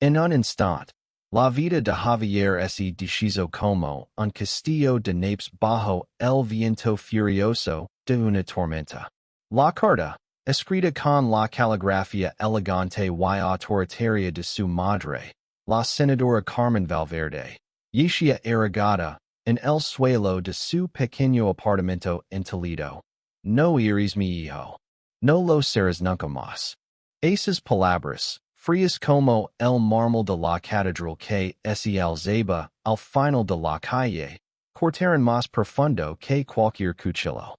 En un instant, la vida de Javier se deshizo como un castillo de naipes bajo el viento furioso de una tormenta. La carta, escrita con la caligrafía elegante y autoritaria de su madre, la senadora Carmen Valverde, yacía erigada en el suelo de su pequeño apartamento en Toledo. No eres mi hijo. No lo serás nunca más. Esas palabras, frías como el mármol de la catedral que se alzaba al final de la calle, cortaron más profundo que cualquier cuchillo.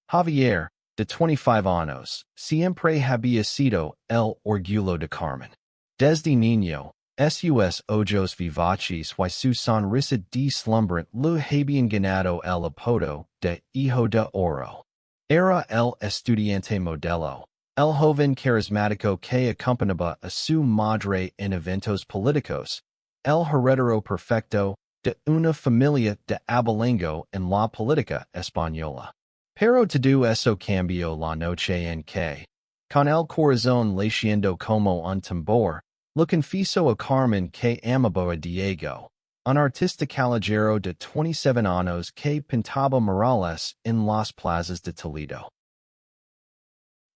Javier, de 25 años, siempre había sido el orgullo de Carmen. Desde niño, sus ojos vivaces y su sonrisa deslumbrante lo habían ganado el apodo de hijo de oro. Era el estudiante modelo, el joven carismático que acompañaba a su madre en eventos políticos, el heredero perfecto de una familia de abolengo en la política española. Pero todo eso cambió la noche en que, con el corazón latiendo como un tambor, lo confesó a Carmen que amaba a Diego, un artista callejero de 27 años que pintaba murales en las plazas de Toledo.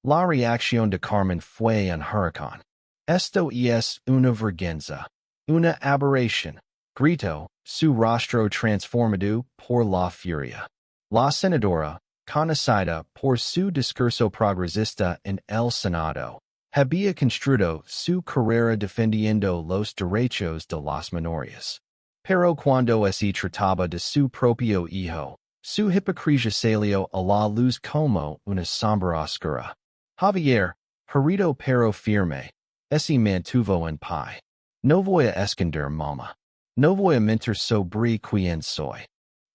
La reacción de Carmen fue un huracán. Esto es una vergüenza, una aberración, gritó, su rostro transformado por la furia. La senadora, conocida por su discurso progresista en el Senado, había construido su carrera defendiendo los derechos de las minorías. Pero cuando se trataba de su propio hijo, su hipocresía salió a la luz como una sombra oscura. Javier, herido pero firme, se mantuvo en pie. No voy a esconder mamá. No voy a mentir sobre quién soy.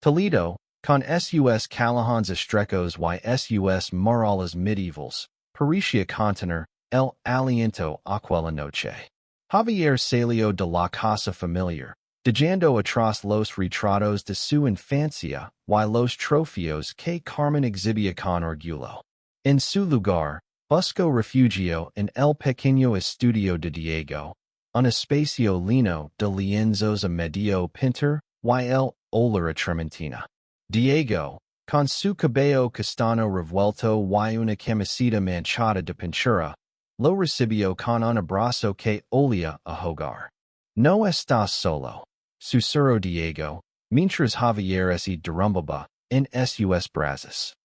Toledo, con sus callejones estrechos y sus murales medievales, parecía contener el aliento aquella noche. Javier salió de la casa familiar, dejando atrás los retratos de su infancia y los trofeos que Carmen exhibía con orgullo. En su lugar, buscó refugio en el pequeño estudio de Diego, un espacio lleno de lienzos a medio pintar y el olor a trementina. Diego, con su cabello castaño revuelto y una camiseta manchada de pintura, lo recibió con un abrazo que olía a hogar. No estás solo, susurró Diego, mientras Javier se derrumbaba en sus brazos.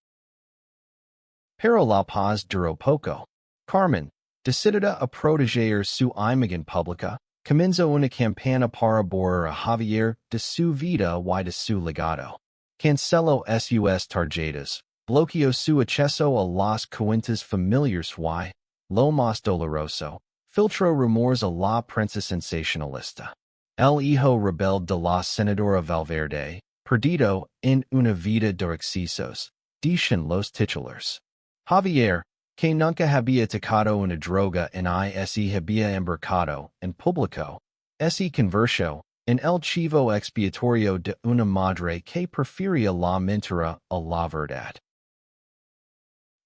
Pero la paz duró poco. Carmen, decidida a proteger su imagen pública, comenzó una campaña para borrar a Javier de su vida y de su legado. Canceló sus tarjetas, bloqueó su acceso a las cuentas familiares y, lo más doloroso, filtró rumores a la prensa sensacionalista. El hijo rebelde de la senadora Valverde, perdido en una vida de excesos, dicen los titulares. Javier, que nunca había tocado una droga en se había embarcado en público, se convirtió en el chivo expiatorio de una madre que prefería la mentira a la verdad.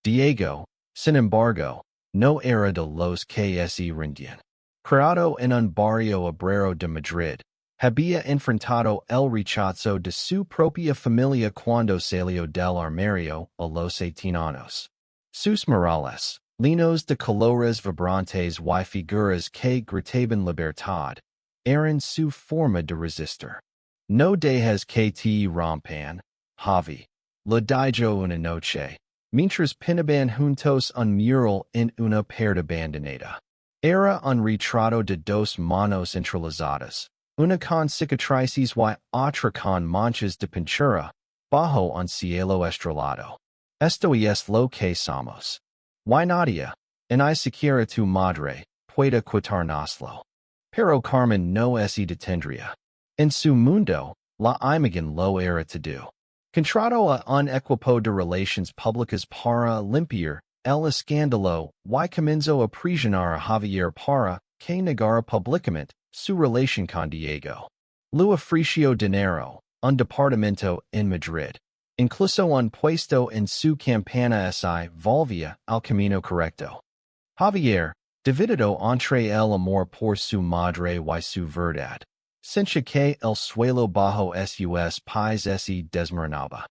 Diego, sin embargo, no era de los que se rendían. Criado en un barrio obrero de Madrid, había enfrentado el rechazo de su propia familia cuando salió del armario a los 18 años. Sus murales, llenos de colores vibrantes y figuras que gritaban libertad, eran su forma de resistir. No dejes que te rompan, Javi, lo dijo una noche, mientras pintaban juntos un mural en una puerta abandonada. Era un retrato de dos manos entrelazadas, una con cicatrices y otra con manchas de pintura, bajo un cielo estrellado. Esto es lo que somos. Y nadie, ni siquiera tu madre, puede quitárnoslo. Pero Carmen no se detendría. En su mundo, la imagen lo era todo. Contrató a un equipo de relaciones públicas para limpiar el escándalo y comenzó a presionar a Javier para que negara públicamente su relación con Diego. Lo ofreció dinero, un departamento en Madrid, incluso un puesto en su campaña si volvía al camino correcto. Javier, Dividido entre el amor por su madre y su verdad. Sencha que el suelo bajo sus pies se desmoronaba.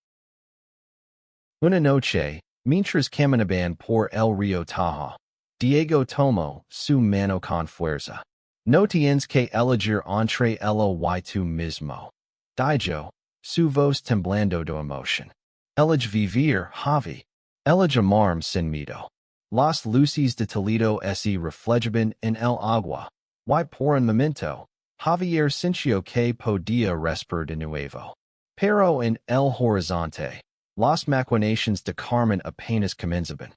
Una noche, mientras caminaban por el río Tajo, Diego tomó su mano con fuerza. No tienes que elegir entre ella y tú mismo. Dijo, su voz temblando de emoción. Elige vivir, Javi. Elige amar sin miedo. Las luces de Toledo se reflejaban en el agua. Y por un momento, Javier sintió que podía respirar de nuevo. Pero en el horizonte, las maquinaciones de Carmen apenas comenzaban.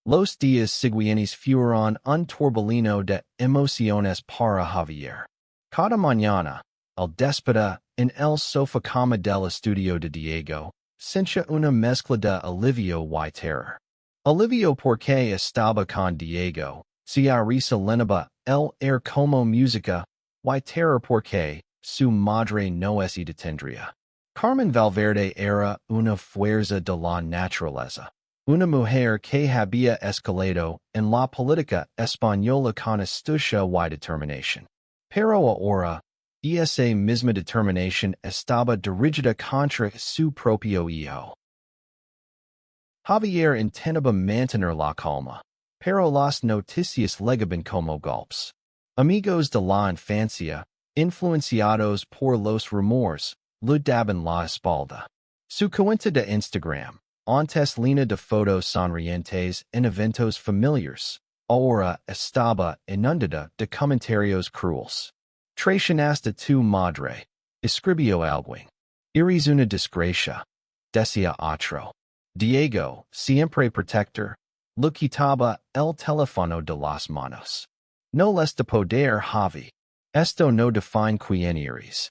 Los días siguientes fueron un torbellino de emociones para Javier. Cada mañana, el déspota, en el sofá cama del estudio de Diego, sentía una mezcla de alivio y terror. Alivio porque estaba con Diego, si a risa lenaba el air como música, y terror porque su madre no se detendría. Carmen Valverde era una fuerza de la naturaleza. Una mujer que había escalado en la política española con astucia y determinación. Pero ahora, esa misma determinación estaba dirigida contra su propio hijo. Javier intentaba mantener la calma, pero las noticias llegaban como golpes. Amigos de la infancia, influenciados por los rumores, le daban la espalda. Su cuenta de Instagram, antes llena de fotos sonrientes en eventos familiares, ahora estaba inundada de comentarios crueles. Traicionaste tu madre, escribió alguien. Eres una desgracia, decía otro. Diego, siempre protector, le quitaba el teléfono de las manos. No les de poder, Javi. Esto no define quién eres.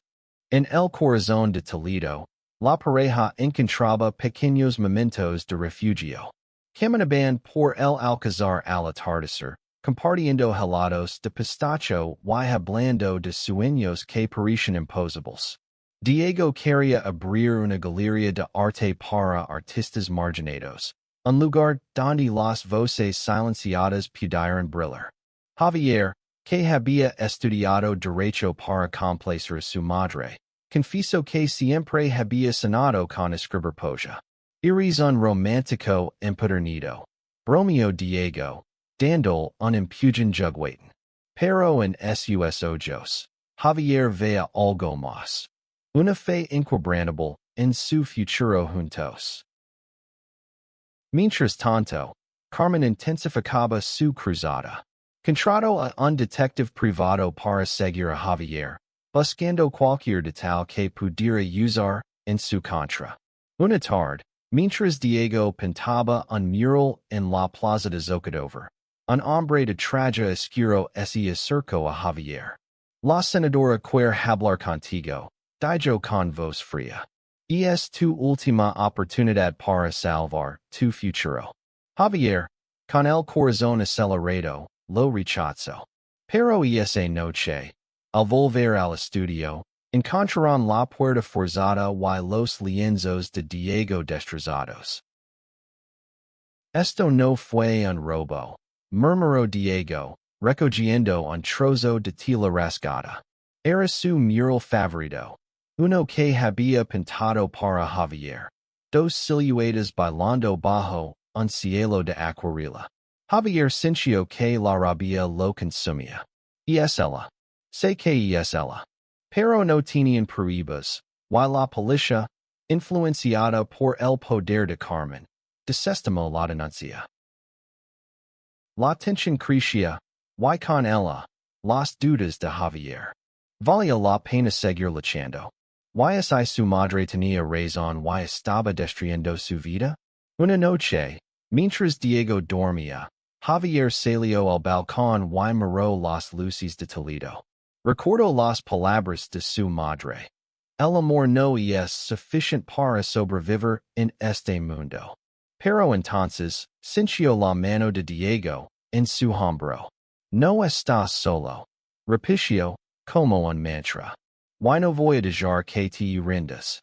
En el corazón de Toledo, la pareja encontraba pequeños momentos de refugio. Caminaban por el Alcázar al atardecer, compartiendo helados de pistacho y hablando de sueños que parecían imposibles. Diego quería abrir una galería de arte para artistas marginados, un lugar donde las voces silenciadas pudieran brillar. Javier, que había estudiado derecho para complacer a su madre, confesó que siempre había soñado con escribir poesía. Eres un romántico empedernido, bromeó Diego, dando un empujón juguetón. Pero en sus ojos, Javier veía algo más. Una fe inquebrantable en su futuro juntos. Mientras tanto, Carmen intensificaba su cruzada. Contrató a un detective privado para seguir a Javier, buscando cualquier detalle que pudiera usar en su contra. Una tarde, mientras Diego pintaba un mural en la plaza de Zocodover, un hombre de traje oscuro se acercó a Javier. La senadora quiere hablar contigo, dijo con voz fría. Es tu última oportunidad para salvar tu futuro. Javier, con el corazón acelerado, lo rechazó. Pero esa noche, al volver al estudio, encontraron la puerta forzada y los lienzos de Diego destrozados. Esto no fue un robo, murmuró Diego, recogiendo un trozo de tela rasgada. Era su mural favorito. Uno que había pintado para Javier. Dos silhuetas bailando bajo un cielo de acuarela. Javier sintió que la rabia lo consumía. Es ella. Sé que es ella. Pero no tenían pruebas, y la policía, influenciada por el poder de Carmen, desestimó la denuncia. La tensión crecía, y con ella, las dudas de Javier. Valía la pena seguir luchando. Si su madre tenía razón y estaba destruyendo su vida? Una noche, mientras Diego dormía, Javier salió al balcón y miró las luces de Toledo. Recordó las palabras de su madre. El amor no es suficiente para sobrevivir en este mundo. Pero entonces, sintió la mano de Diego en su hombro. No estás solo. Repitió, como un mantra. Y no voy a dejar que te rindas.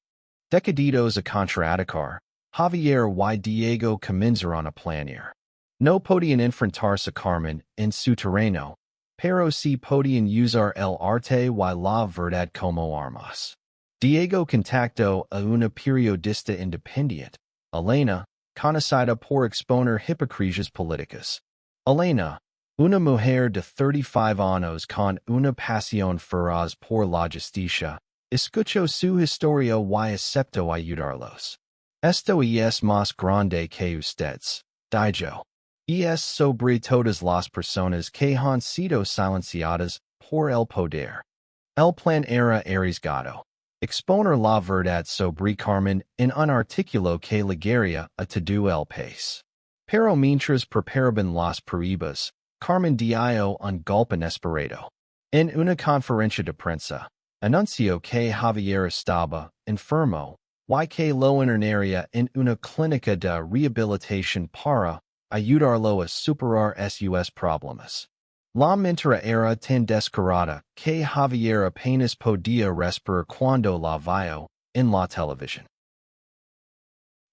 Decididos a contraatacar, Javier y Diego comenzaron a planear. No podían enfrentarse Carmen en su terreno, pero sí podían usar el arte y la verdad como armas. Diego contactó a una periodista independiente, Elena, conocida por exponer hipocresías políticas. Elena, una mujer de 35 años con una pasión feroz por la justicia, escuchó su historia y aceptó ayudarlos. Esto es más grande que ustedes, dijo. Y es sobre todas las personas que han sido silenciadas por el poder. El plan era arriesgado. Exponer la verdad sobre Carmen en un artículo que ligaría a todo el país. Pero mientras preparaban las pruebas, Carmen dio un golpe inesperado. En una conferencia de prensa, anunció que Javier estaba enfermo y que lo internaría en una clínica de rehabilitación para ayudarlo a superar sus problemas. La mentira era tan descarada que Javier apenas podía respirar cuando la vio en la televisión.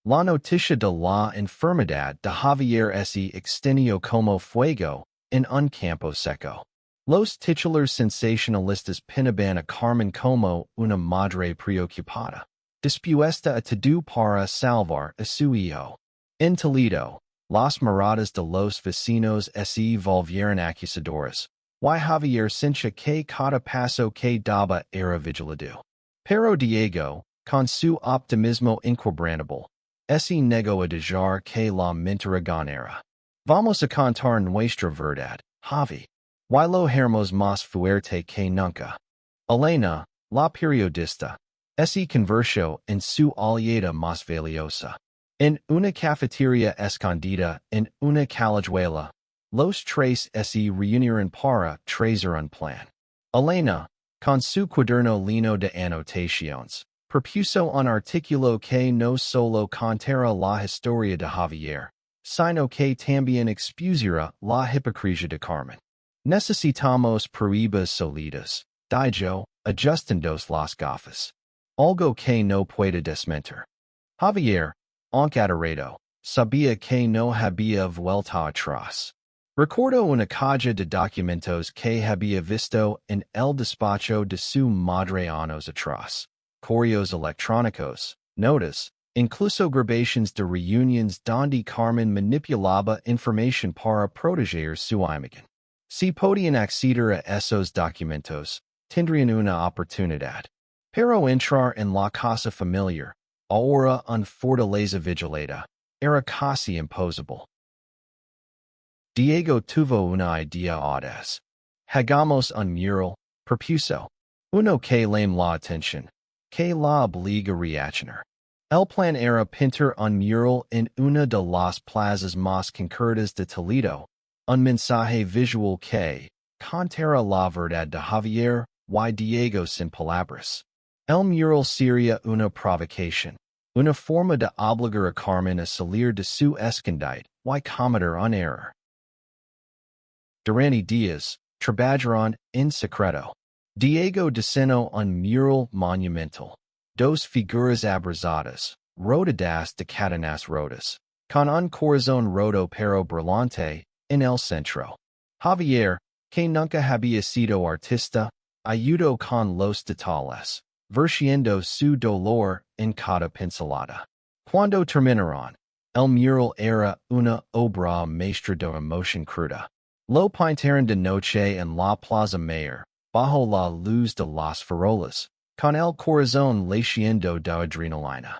La noticia de la enfermedad de Javier se extendió como fuego en un campo seco. Los titulares sensacionalistas pintaban a Carmen como una madre preocupada, dispuesta a todo para salvar a su hijo. En Toledo, las miradas de los vecinos se volvieron acusadoras, y Javier sentía que cada paso que daba era vigilado. Pero Diego, con su optimismo inquebrantable, se negó a dejar que la mentira ganara. Vamos a contar nuestra verdad, Javi. Y lo haremos más fuerte que nunca. Elena, la periodista, se convirtió en su aliada más valiosa. En una cafetería escondida en una callejuela, los tres se reunieron para trazar un plan. Elena, con su cuaderno lleno de anotaciones, propuso un artículo que no solo contara la historia de Javier, sino que también expusiera la hipocresía de Carmen. Necesitamos pruebas sólidas, dijo, ajustando las gafas. Algo que no puede desmentir. Javier, aunque sabía que no había vuelta atrás. Recordó una caja de documentos que había visto en el despacho de su madre años atrás. Correos electrónicos, notas, incluso grabaciones de reuniones donde Carmen manipulaba información para proteger su imagen. Si podían acceder a esos documentos, tendrían una oportunidad. Pero entrar en la casa familiar, ahora un fortaleza vigilada, era casi imposible. Diego tuvo una idea audaz. Hagamos un mural, propuso. Uno que llame la atención, que la obliga a reaccionar. El plan era pintar un mural en una de las plazas más concurridas de Toledo, un mensaje visual que contara la verdad de Javier y Diego sin palabras. El mural sería una provocación, una forma de obligar a Carmen a salir de su escondite y cometer un error. Durante días, trabajaron en secreto. Diego diseñó un mural monumental, dos figuras abrazadas, rodeadas de cadenas rotas, con un corazón roto pero brillante en el centro. Javier, que nunca había sido artista, ayudó con los detalles, vertiendo su dolor en cada pincelada. Cuando terminaron, el mural era una obra maestra de emoción cruda. Lo pintaron de noche en la Plaza Mayor, bajo la luz de las farolas, con el corazón latiendo de adrenalina.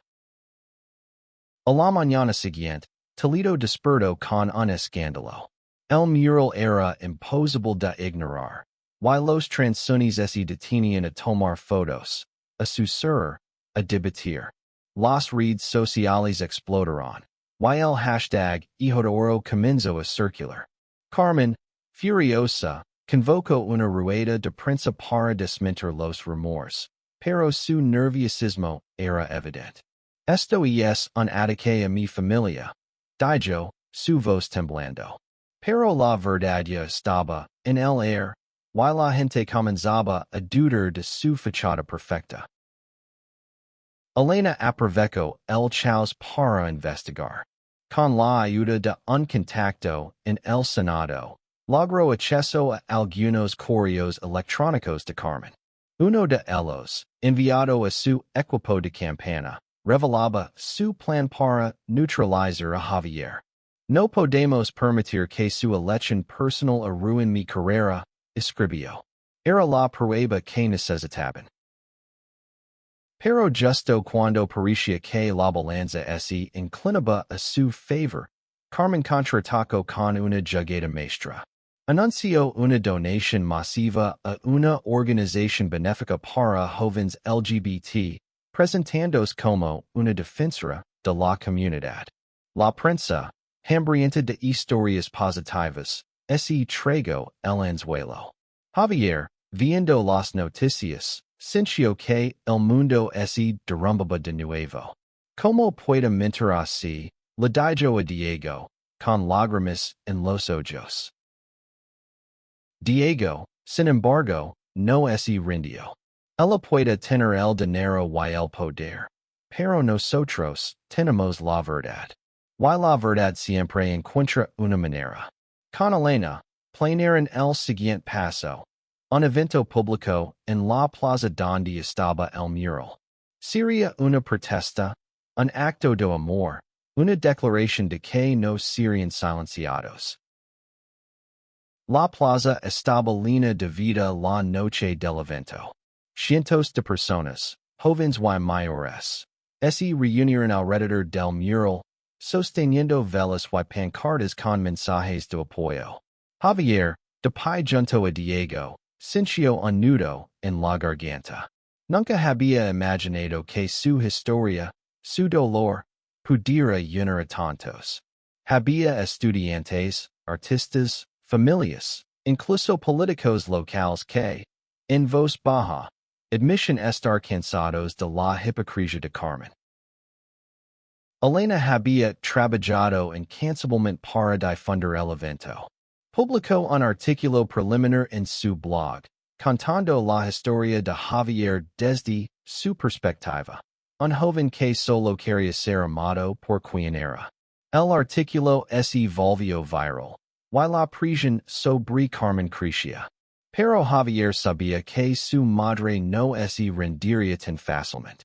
A la mañana siguiente, Toledo despertó con un escándalo. El mural era imposible de ignorar, y los transeúntes se detenían a tomar fotos, a susurrar, a debatir. Las redes sociales explotaron, y el hashtag hijo de oro comenzó a circular. Carmen, furiosa, convocó una rueda de prensa para desmentir los rumores, pero su nerviosismo era evidente. Esto es un ataque a mi familia, dijo, su voz temblando. Pero la verdad ya estaba en el aire, y la gente comenzaba a dudar de su fachada perfecta. Elena aprovechó el caos para investigar. con la ayuda de un contacto en el Senado, logró acceso a algunos correos electrónicos de Carmen. Uno de ellos, enviado a su equipo de campaña, revelaba su plan para neutralizar a Javier. No podemos permitir que su elección personal arruine mi carrera, escribió. Era la prueba que necesitaban. Pero justo cuando parecía que la balanza se inclinaba a su favor, Carmen contraatacó con una jugada maestra. Anunció una donación masiva a una organización benéfica para jóvenes LGBT, presentándose como una defensora de la comunidad. La prensa, hambrienta de historias positivas, se tragó el anzuelo. Javier, viendo las noticias, sintió que el mundo se derrumbaba de nuevo. ¿Cómo puede mentir así? Le dijo a Diego, con lágrimas en los ojos. Diego, sin embargo, no se rindió. Ella puede tener el dinero y el poder, pero nosotros tenemos la verdad. Y la verdad siempre encuentra una manera. Con Elena, planearon el siguiente paso. Un evento público en la plaza donde estaba el mural. Sería una protesta, un acto de amor, una declaración de que no serían silenciados. La plaza estaba llena de vida la noche del evento. Cientos de personas, jóvenes y mayores, se reunieron alrededor del mural, sosteniendo velas y pancartas con mensajes de apoyo. Javier, de pie junto a Diego, sintió un nudo en la garganta. Nunca había imaginado que su historia, su dolor, pudiera llenar a tantos. Había estudiantes, artistas, familias, incluso políticos locales que, en voz baja, admission estar cansados de la hipocresía de Carmen. Elena había trabajado incansablemente para difundir el evento. Publicó un artículo preliminar en su blog, contando la historia de Javier desde su perspectiva. Un joven que solo quería ser amado por quien era. El artículo se volvió viral. Y la presión sobre Carmen crecía. Pero Javier sabía que su madre no se rendiría tan fácilmente.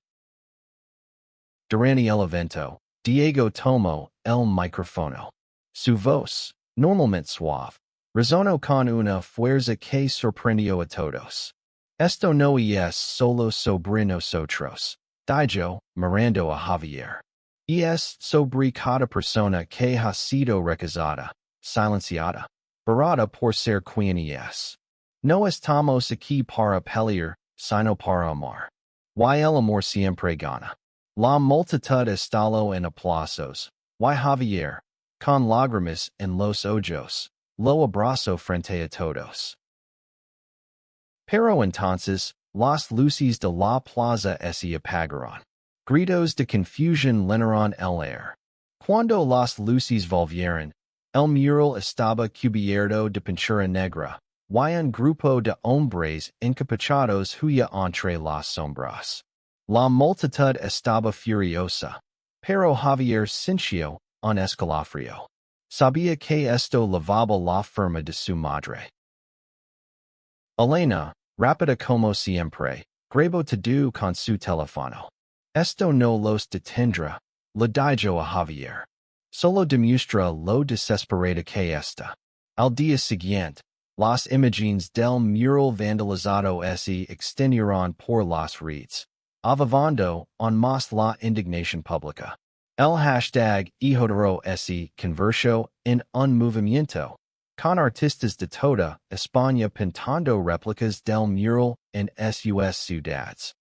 Durante el evento, Diego tomó el micrófono. Su voz, normalmente suave, resonó con una fuerza que sorprendió a todos. Esto no es solo sobre nosotros, dijo, mirando a Javier. Es sobre cada persona que ha sido rechazada, silenciada, barrada por ser quien es. No estamos aquí para pelear, sino para amar. Y el amor siempre gana. La multitud estalló en aplausos, y Javier, con lágrimas en los ojos, lo abrazó frente a todos. Pero entonces, las luces de la plaza se apagaron. Gritos de confusión llenaron el aire. Cuando las luces volvieron, el mural estaba cubierto de pintura negra, y un grupo de hombres encapuchados huía entre las sombras. La multitud estaba furiosa, pero Javier sintió un escalofrío. Sabía que esto lavaba la firma de su madre. Elena, rápida como siempre, grabó todo con su teléfono. Esto no los detendrá, le dijo a Javier. Solo demuestra lo desesperada que está. Al día siguiente, las imágenes del mural vandalizado se extendieron por las redes, avivando aún más la indignación pública. El hashtag hijo se convirtió en un movimiento, con artistas de toda España pintando réplicas del mural en sus ciudades.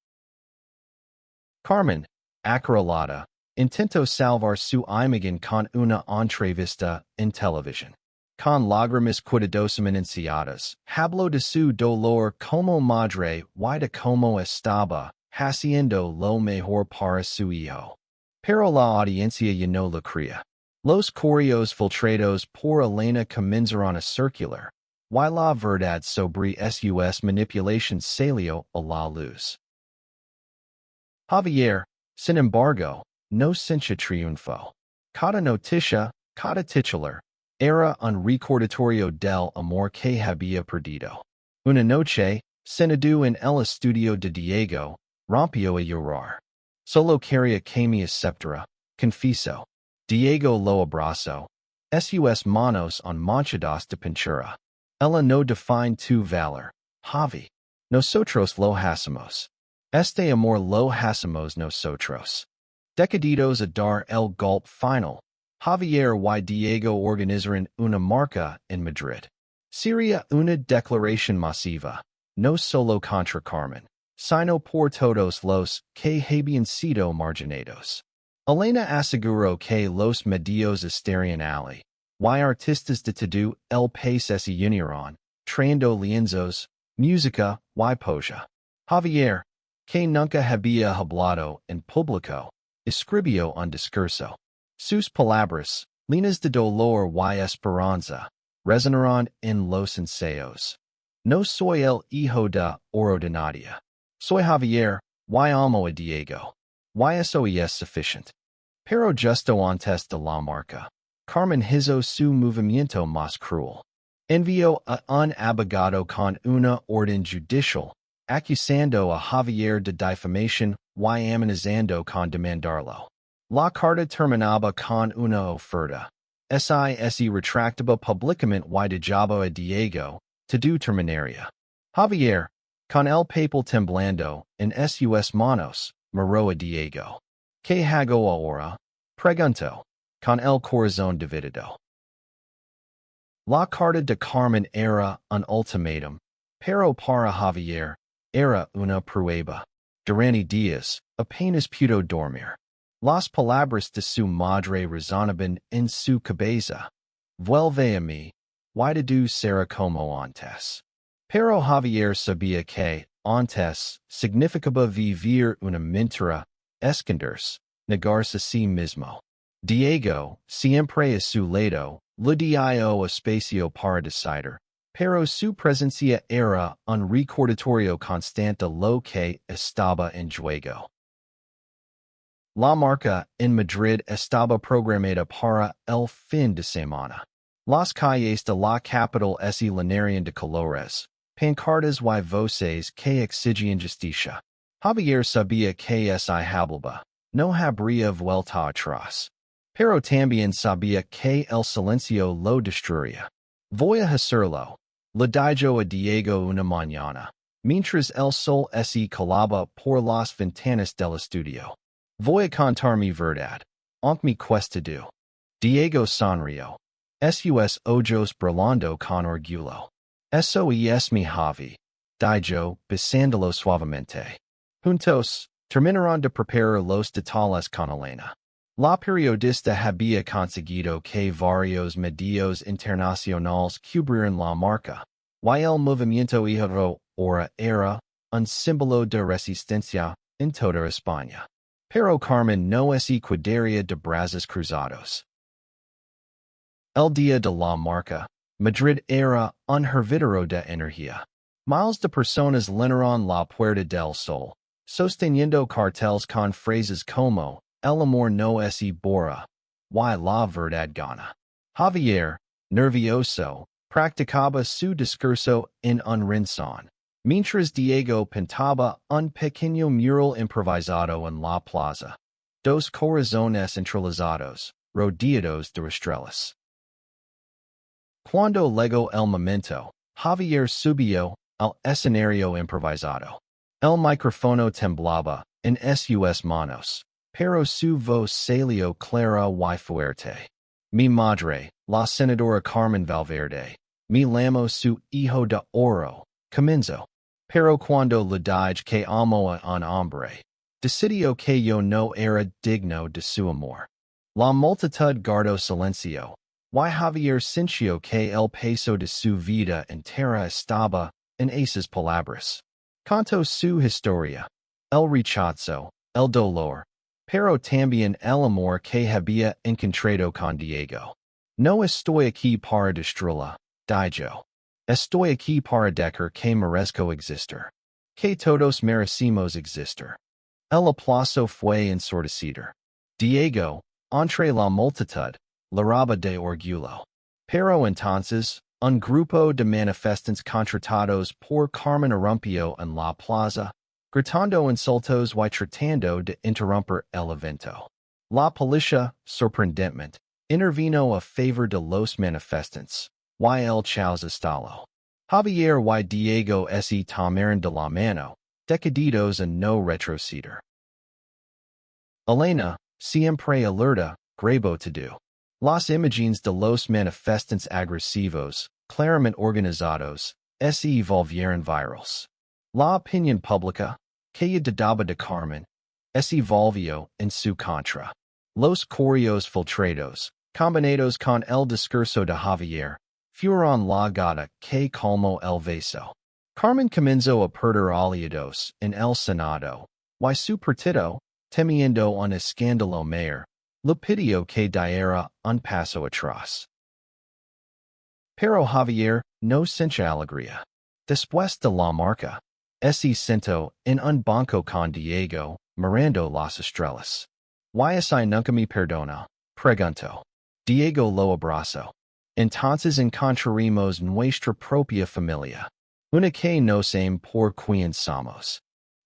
Carmen, acorralada, intentó salvar su imagen con una entrevista en televisión. Con lágrimas cuidadosamente enunciadas, habló de su dolor como madre y de cómo estaba haciendo lo mejor para su hijo. Pero la audiencia ya no lo creía. Los correos filtrados por Elena comenzaron a circular, y la verdad sobre sus manipulaciones salió a la luz. Javier, sin embargo, no sintió triunfo. Cada noticia, cada titular. Era un recordatorio del amor que había perdido. Una noche, senadora en el estudio de Diego, rompió a llorar. Solo quería que me aceptara, confieso. Diego lo abrazó. Sus manos on manchadas de pintura. Ella no define tu valor. Javi. Nosotros lo hacemos. Este amor lo hacemos nosotros. Decididos a dar el golpe final. Javier y Diego organizaron una marcha en Madrid. Sería una declaración masiva, no solo contra Carmen, sino por todos los que habían sido marginados. Elena aseguró que los medios estarían allí, y artistas de todo el país se unieron, trayendo lienzos, música y poesía. Javier, que nunca había hablado en público, escribió un discurso. Sus palabras, llenas de dolor y esperanza, resonaron en los ensayos. No soy el hijo de oro de nadie. Soy Javier, y amo a Diego. Y eso es suficiente. Pero justo antes de la marca, Carmen hizo su movimiento más cruel. Envió a un abogado con una orden judicial, acusando a Javier de difamación y amenazando con demandarlo. La carta terminaba con una oferta. Si retractaba públicamente y dejaba a Diego, todo terminaría. Javier, con el papel temblando en sus manos, miró a Diego. ¿Qué hago ahora? Preguntó, con el corazón dividido. La carta de Carmen era un ultimátum, pero para Javier, era una prueba. Durante días, apenas pudo dormir. Las palabras de su madre resonaban en su cabeza. Vuelve a mí, y todo será como antes. Pero Javier sabía que, antes, significaba vivir una mentira, esconderse, negarse a sí mismo. Diego, siempre a su lado, le dio espacio para decidir, pero su presencia era un recordatorio constante de lo que estaba en juego. La marca en Madrid estaba programada para el fin de semana. Las calles de la capital se llenarían de colores, pancartas y voces que exigían justicia. Javier sabía que si hablaba, no habría vuelta atrás. Pero también sabía que el silencio lo destruiría. Voy a hacerlo, le dijo a Diego una mañana, mientras el sol se colaba por las ventanas del estudio. Voy a contar mi verdad, aunque me cueste do. Diego sonrió. Sus ojos brillando con orgullo. Eso es mi Javi, dijo, besándolo suavemente. Juntos, terminaron de preparar los detalles con Elena. La periodista había conseguido que varios medios internacionales cubrieran la marca, y el movimiento hijo ahora era un símbolo de resistencia en toda España. Pero Carmen no se quedaría de brazos cruzados. El día de la marca, Madrid era un hervidero de energía. Miles de personas llenaron la Puerta del Sol, sosteniendo carteles con phrases como el amor no se borra, y la verdad gana. Javier, nervioso, practicaba su discurso en un rincón, mientras Diego pintaba un pequeño mural improvisado en la plaza. Dos corazones entrelazados, rodeados de estrellas. Cuando llegó el momento, Javier subió al escenario improvisado. El micrófono temblaba en sus manos, pero su voz salió clara y fuerte. Mi madre, la senadora Carmen Valverde, me llamo su hijo de oro, comenzó. Pero cuando le dije que amo a un hombre, decidió que yo no era digno de su amor. La multitud guardó silencio, y Javier sintió que el peso de su vida entera estaba en esas palabras. Contó su historia, el rechazo, el dolor, pero también el amor que había encontrado con Diego. No estoy aquí para destruirla, dijo. Estoy aquí para decir que merezco existir. Que todos merecimos existir. El aplauso fue ensordecido. Diego, entre la multitud, la roba de orgullo. Pero entonces, un grupo de manifestantes contratados por Carmen irrumpió en la plaza, gritando insultos y tratando de interrumpir el evento. La policía, sorprendentemente, intervino a favor de los manifestantes, y el caos estalló. Javier y Diego se tomaron de la mano, decididos a no retroceder. Elena, siempre alerta, grabó todo. Las imágenes de los manifestantes agresivos, claramente organizados, se volvieron virales. La opinión pública, que dudaba de Carmen, se volvió en su contra. Los correos filtrados, combinados con el discurso de Javier, fueron la gota que colmó el vaso. Carmen comenzó a perder aliados en el Senado, y su partido, temiendo un escándalo mayor, le pidió que diera un paso atrás. Pero Javier no sintió alegría. Después de la marca, se sentó en un banco con Diego, mirando las estrellas. ¿Y si nunca me perdona? Preguntó. Diego lo abrazó. Entonces encontraremos nuestra propia familia. Una que nos ame por quien somos.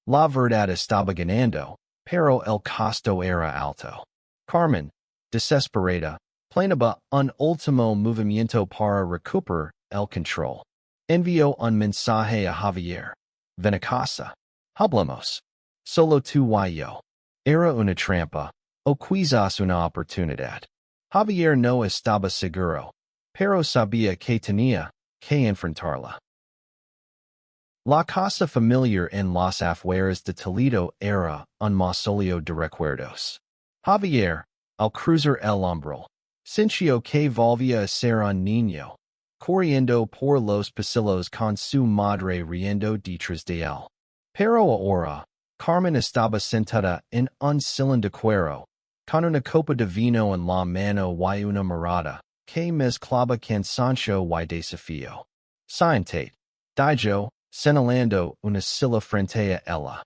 La verdad estaba ganando, pero el costo era alto. Carmen, desesperada, planeaba un último movimiento para recuperar el control. Envió un mensaje a Javier. Ven a casa. Hablemos. Solo tú y yo. Era una trampa, o quizás una oportunidad. Javier no estaba seguro, pero sabía que tenía que enfrentarla. La casa familiar en las afueras de Toledo era un mausoleo de recuerdos. Javier, al cruzar el umbral, sintió que volvía a ser un niño, corriendo por los pasillos con su madre riendo detrás de él. Pero ahora, Carmen estaba sentada en un sillón de cuero, con una copa de vino en la mano y una mirada que mezclaba cansancio y desafío. Siéntate, dijo, señalando una silla frente a ella.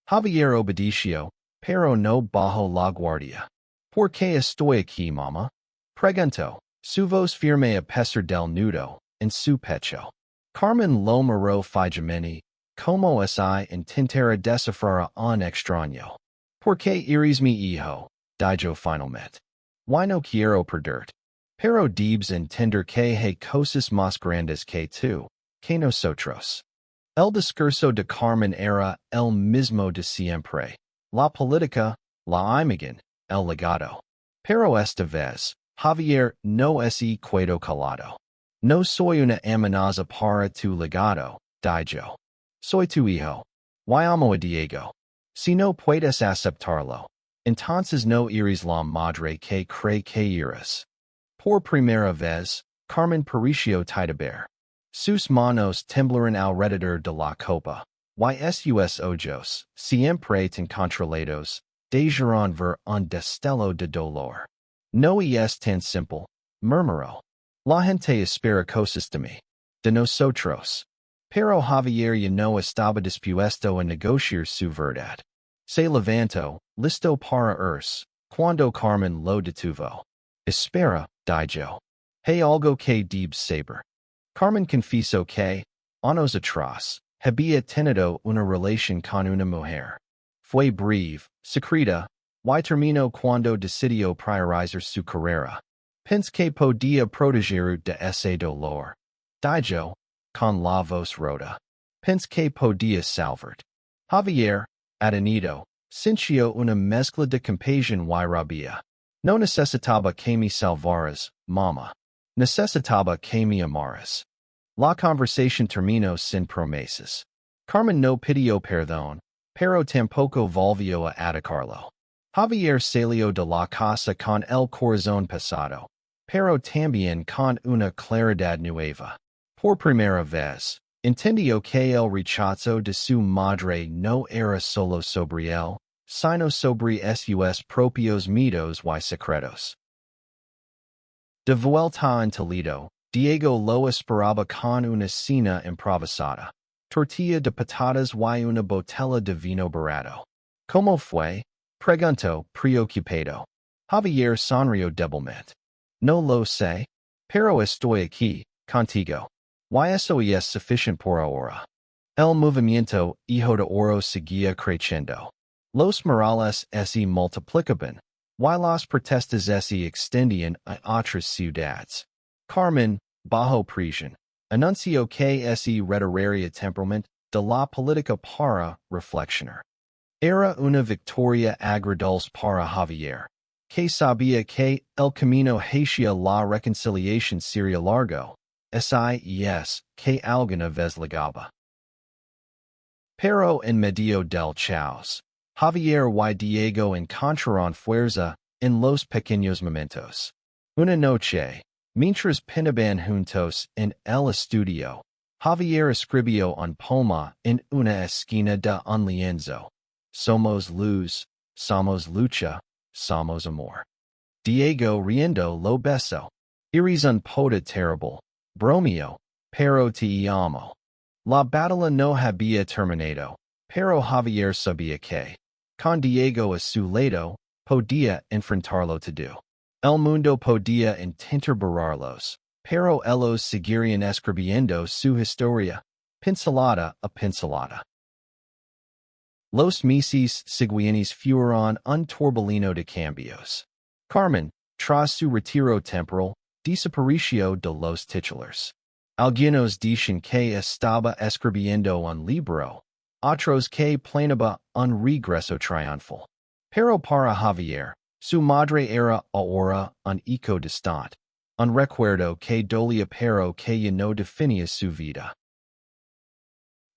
Javier obedeció, pero no bajó la guardia. ¿Por qué estoy aquí, mamá? Preguntó, su voz firme a pesar del nudo en su pecho. Carmen lo miró fijamente, como si intentara descifrar a un extraño. ¿Por qué eres mi hijo? Dijo finalmente. Y no quiero perderte. Pero debes entender que hay cosas más grandes que tú, que nosotros. El discurso de Carmen era el mismo de siempre. La política, la imagen, el legado. Pero esta vez, Javier no se quedó calado. No soy una amenaza para tu legado, dijo. Soy tu hijo. Y amo a Diego. Si no puedes aceptarlo, entonces no eres la madre que cree que eres. Por primera vez, Carmen pareció titubear. Sus manos temblaron alrededor de la copa, y sus ojos, siempre tan controlados, dejaron ver un destello de dolor. No es tan simple, murmuró. La gente espera cosas de mí, de nosotros. Pero Javier ya no estaba dispuesto a negociar su verdad. Se levantó, listo para irse, cuando Carmen lo detuvo. Espera, dijo. Hay algo que debes saber. Carmen confesó que, años atrás, había tenido una relación con una mujer. Fue breve, secreta, y terminó cuando decidió priorizar su carrera. Pensé que podía proteger de ese dolor. Dijo, con la voz rota. Pensé que podía salvarte. Javier, atenido, sintió una mezcla de compasión y rabia. No necesitaba que me salvaras, mamá. Necesitaba que me amaras. La conversación terminó sin promesas. Carmen no pidió perdón, pero tampoco volvió a atacarlo. Javier salió de la casa con el corazón pesado, pero también con una claridad nueva. Por primera vez, entendió que el rechazo de su madre no era solo sobre él, sino sobre sus propios miedos y secretos. De vuelta en Toledo, Diego lo esperaba con una cena improvisada, tortilla de patatas y una botella de vino barato. ¿Cómo fue? Pregunto, preocupado. Javier sonrió débilmente. No lo sé, pero estoy aquí, contigo. Y eso es suficiente por ahora. El movimiento, hijo de oro seguía creciendo. Los murales se multiplicaban, y las protestas se extendían a otras ciudades. Carmen, bajo presión, anunció que se retiraría temporalmente de la política para reflexionar. Era una victoria agradable para Javier, que sabía que el camino hacia la reconciliación sería largo, que alguna vez llegaba. Pero en medio del caos, Javier y Diego encontraron fuerza en los pequeños momentos. Una noche, mientras penaban juntos en el estudio, Javier escribió un poema en una esquina de un lienzo. Somos luz, somos lucha, somos amor. Diego riendo lo besó. Eres un poeta terrible, bromeo, pero te amo. La batalla no había terminado, pero Javier sabía que, con Diego a su lado, podía enfrentarlo todo. El mundo podía intentar borrarlos, pero ellos seguirían escribiendo su historia, pincelada a pincelada. Los meses siguientes fueron un torbellino de cambios. Carmen, tras su retiro temporal, desapareció de los titulares. Algunos dicen que estaba escribiendo un libro, otros que planeaba un regreso triunfal. Pero para Javier, su madre era ahora un hijo distante, un recuerdo que dolía pero que ya no definía su vida.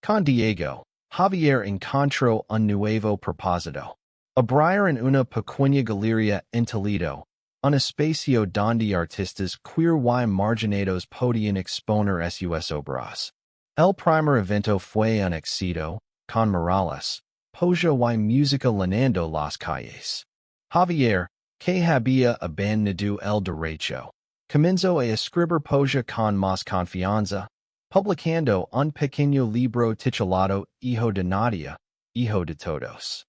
Con Diego, Javier encontró un nuevo propósito. Abrir en una pequeña galería en Toledo, un espacio donde artistas queer y marginados podían exponer sus obras. El primer evento fue un éxito, con murales, poesía y música llenando las calles. Javier, que había abandonado el derecho, comenzó a escribir poesía con más confianza, publicando un pequeño libro titulado Hijo de Nadia, Hijo de Todos.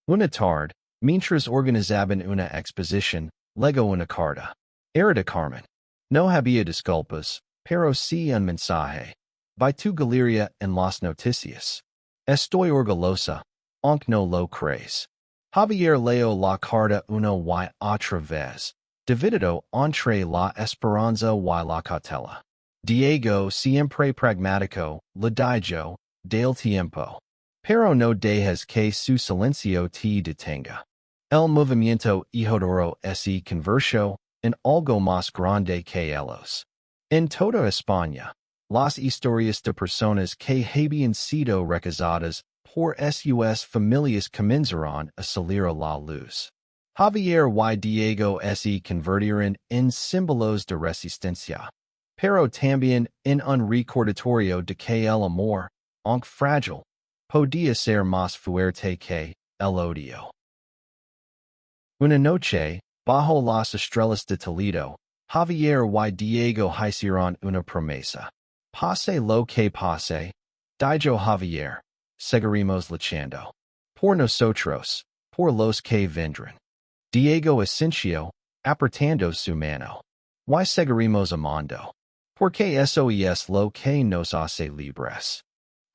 Una tarde, mientras organizaban una exposición, legó una carta. Era de Carmen. No había disculpas, pero sí un mensaje. By tu galería en las noticias. Estoy orgullosa, aunque no lo crees. Javier leo la carta una y otra vez, dividido entre la esperanza y la cautela. Diego, siempre pragmático, le dijo, del tiempo. Pero no dejes que su silencio te detenga. El movimiento hijo de oro se convirtió en algo más grande que ellos. En toda España, las historias de personas que habían sido rechazadas por sus familias comenzaron a salir a la luz. Javier y Diego se convirtieron en símbolos de resistencia, pero también en un recordatorio de que el amor, aunque frágil, podía ser más fuerte que el odio. Una noche, bajo las estrellas de Toledo, Javier y Diego hicieron una promesa. Pase lo que pase, dijo Javier, seguiremos luchando. Por nosotros, por los que vendrán. Diego asintió, apretando su mano. Y seguiremos amando. Porque eso es lo que nos hace libres.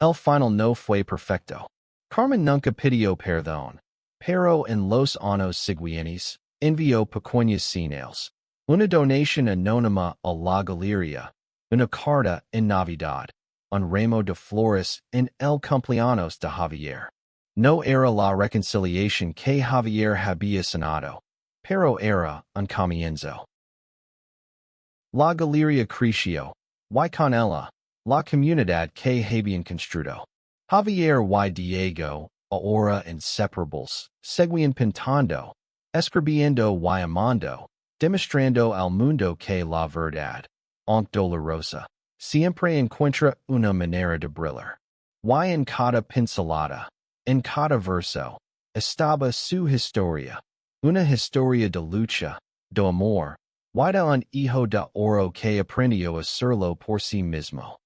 El final no fue perfecto. Carmen nunca pidió perdón, pero en los años siguientes, envió pequeñas señales, una donación anónima a la galería, una carta en Navidad, un ramo de flores en el cumpleaños de Javier. No era la reconciliación que Javier había soñado, pero era un comienzo. La galería creció, y con ella, la comunidad que habían construido. Javier y Diego, ahora inseparables, seguían pintando, escribiendo y amando, demostrando al mundo que la verdad, aunque dolorosa, siempre encuentra una manera de brillar. Y en cada pincelada, en cada verso, estaba su historia, una historia de lucha, de amor, y de un hijo de oro que aprendió a serlo por sí mismo.